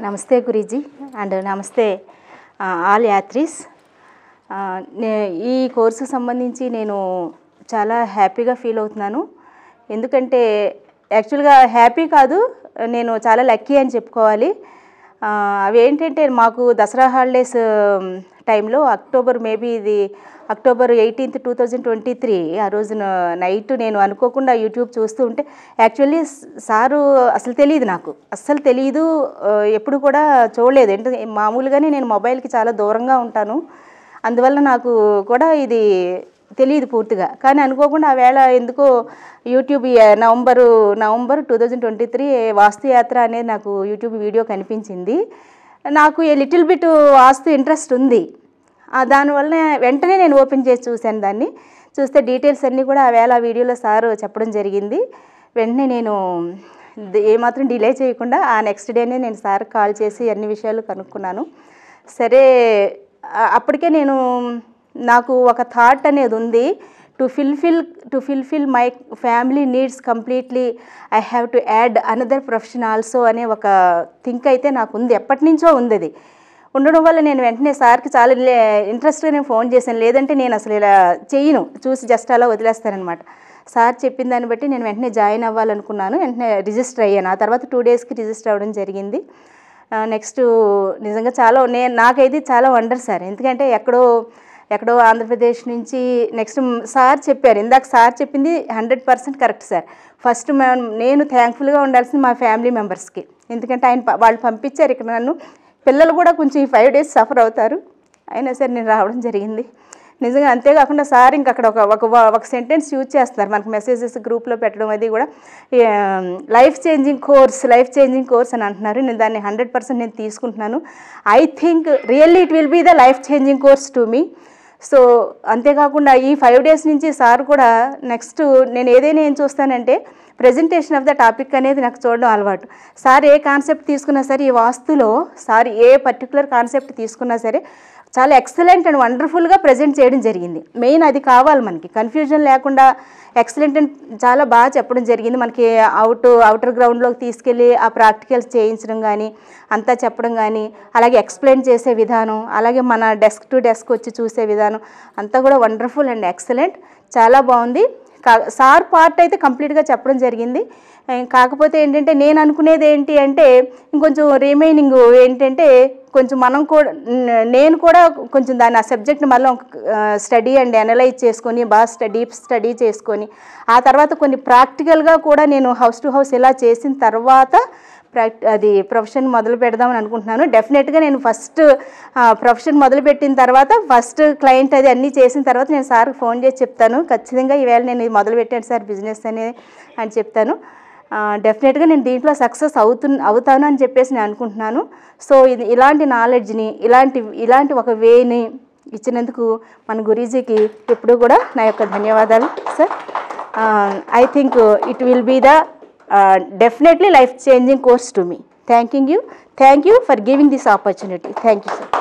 నమస్తే గురూజీ అండ్ నమస్తే ఆల్ యాత్రీస్. ఈ కోర్సుకు సంబంధించి నేను చాలా హ్యాపీగా ఫీల్ అవుతున్నాను. ఎందుకంటే యాక్చువల్గా హ్యాపీ కాదు, నేను చాలా లక్కీ అని చెప్పుకోవాలి. అవి ఏంటంటే మాకు దసరా హాలిడేస్ టైంలో అక్టోబర్ 18, 2023 ఆ రోజున నైట్ నేను అనుకోకుండా యూట్యూబ్ చూస్తూ ఉంటే, యాక్చువల్లీ సారు అసలు తెలియదు, నాకు అస్సలు తెలియదు, ఎప్పుడు కూడా చూడలేదు. అంటే మామూలుగానే నేను మొబైల్కి చాలా దూరంగా ఉంటాను, అందువల్ల నాకు కూడా ఇది తెలియదు పూర్తిగా. కానీ అనుకోకుండా ఆ వేళ ఎందుకో యూట్యూబ్ నవంబర్ 2023 వాస్తుయాత్ర అనేది నాకు యూట్యూబ్ వీడియో కనిపించింది. నాకు లిటిల్ బిట్ వాస్తు ఇంట్రెస్ట్ ఉంది, దానివల్ల వెంటనే నేను ఓపెన్ చేసి చూశాను. దాన్ని చూస్తే డీటెయిల్స్ అన్నీ కూడా ఆ వేళ ఆ వీడియోలో సారు చెప్పడం జరిగింది. వెంటనే నేను ఏమాత్రం డిలే చేయకుండా ఆ నెక్స్ట్ డేనే నేను సార్కి కాల్ చేసి అన్ని విషయాలు కనుక్కున్నాను. సరే, అప్పటికే నాకు ఒక థాట్ అనేది ఉంది, to fulfil my family needs completely I have to add another profession also అనే ఒక థింక్ అయితే నాకు ఉంది, ఎప్పటి నుంచో ఉంది. అది ఉండడం వల్ల నేను వెంటనే సార్కి చాలా ఇంట్రెస్ట్గా నేను ఫోన్ చేశాను. లేదంటే నేను అసలు ఇలా చేయను, చూసి జస్ట్ అలా వదిలేస్తానమాట. సార్ చెప్పిన దాన్ని బట్టి నేను వెంటనే జాయిన్ అవ్వాలనుకున్నాను. వెంటనే రిజిస్టర్ అయ్యాను. ఆ తర్వాత 2 డేస్కి రిజిస్టర్ అవ్వడం జరిగింది. నెక్స్ట్ నిజంగా నాకైతే చాలా వండర్ సార్. ఎందుకంటే ఎక్కడో ఆంధ్రప్రదేశ్ నుంచి నెక్స్ట్ సార్ చెప్పారు, ఇందాక సార్ చెప్పింది 100% కరెక్ట్ సార్. ఫస్ట్ నేను థ్యాంక్ఫుల్గా ఉండాల్సింది మా ఫ్యామిలీ మెంబర్స్కి. ఎందుకంటే వాళ్ళు పంపించారు ఇక్కడ నన్ను. పిల్లలు కూడా కొంచెం ఈ 5 డేస్ సఫర్ అవుతారు, అయినా సరే నేను రావడం జరిగింది నిజంగా. అంతేకాకుండా సార్ ఇంక అక్కడ ఒక సెంటెన్స్ యూజ్ చేస్తున్నారు, మనకు మెసేజెస్ గ్రూప్లో పెట్టడం, అది కూడా లైఫ్ చేంజింగ్ కోర్స్ అని అంటున్నారు. నేను దాన్ని 100% నేను తీసుకుంటున్నాను. I think really it will be the life changing course to me. So అంతేకాకుండా ఈ 5 డేస్ నుంచి సార్ కూడా నెక్స్ట్ నేను ఏదైనా ఏం చూస్తానంటే ప్రజెంటేషన్ ఆఫ్ ద టాపిక్ అనేది నాకు చూడడం అలవాటు. సార్ ఏ కాన్సెప్ట్ తీసుకున్నా సరే, ఈ వాస్తులో సార్ ఏ పర్టికులర్ కాన్సెప్ట్ తీసుకున్నా సరే చాలా ఎక్సలెంట్ అండ్ వండర్ఫుల్గా ప్రజెంట్ చేయడం జరిగింది. మెయిన్ అది కావాలి మనకి, కన్ఫ్యూజన్ లేకుండా ఎక్సలెంట్ అండ్ చాలా బాగా చెప్పడం జరిగింది. మనకి అవుటర్ గ్రౌండ్లోకి తీసుకెళ్ళి ఆ ప్రాక్టికల్స్ చేయించడం కానీ, అంతా చెప్పడం కానీ, అలాగే ఎక్స్ప్లెయిన్ చేసే విధానం, అలాగే మన డెస్క్ టు డెస్క్ వచ్చి చూసే విధానం అంతా కూడా వండర్ఫుల్ అండ్ ఎక్సలెంట్, చాలా బాగుంది. సార్ పార్ట్ అయితే కంప్లీట్గా చెప్పడం జరిగింది. కాకపోతే ఏంటంటే నేను అనుకునేది ఏంటి అంటే ఇంకొంచెం రిమైనింగ్ ఏంటంటే కొంచెం నేను కూడా కొంచెం దాన్ని ఆ సబ్జెక్ట్ని మళ్ళీ స్టడీ అండ్ అనలైజ్ చేసుకొని బాగా డీప్ స్టడీ చేసుకొని ఆ తర్వాత కొన్ని ప్రాక్టికల్గా కూడా నేను హౌస్ టు హౌస్ ఇలా చేసిన తర్వాత అది ప్రొఫెషన్ మొదలు పెడదామని అనుకుంటున్నాను. డెఫినెట్గా నేను ఫస్ట్ ప్రొఫెషన్ మొదలుపెట్టిన తర్వాత ఫస్ట్ క్లయింట్ అది అన్నీ చేసిన తర్వాత నేను సార్కి ఫోన్ చేసి చెప్తాను, ఖచ్చితంగా ఈవేళ నేను ఇది మొదలుపెట్టాను సార్ బిజినెస్ అని చెప్తాను. డెఫినెట్గా నేను దీంట్లో సక్సెస్ అవుతాను అని చెప్పేసి నేను అనుకుంటున్నాను. సో ఇలాంటి నాలెడ్జ్ని ఇలాంటి ఒక వేని ఇచ్చినందుకు మన గురూజీకి ఎప్పుడూ కూడా నా యొక్క ధన్యవాదాలు sir. I think it will be the definitely life changing course to me. Thank you for giving this opportunity. Thank you sir.